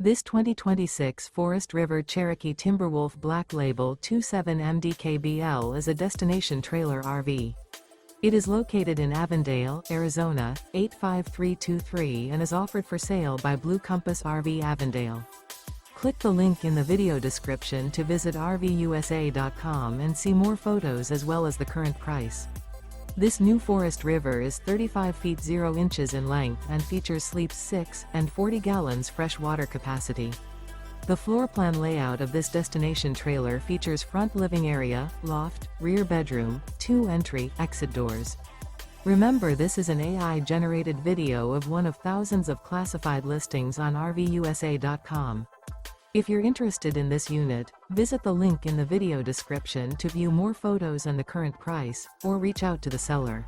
This 2026 Forest River Cherokee Timberwolf Black Label 27MDKBL is a destination trailer RV. It is located in Avondale, Arizona, 85323 and is offered for sale by Blue Compass RV Avondale. Click the link in the video description to visit RVUSA.com and see more photos as well as the current price. This new Forest River is 35 feet 0 inches in length and features sleeps 6 and 40 gallons fresh water capacity. The floor plan layout of this destination trailer features front living area, loft, rear bedroom, 2 entry, exit doors. Remember, this is an AI-generated video of one of thousands of classified listings on RVUSA.com. If you're interested in this unit, visit the link in the video description to view more photos and the current price, or reach out to the seller.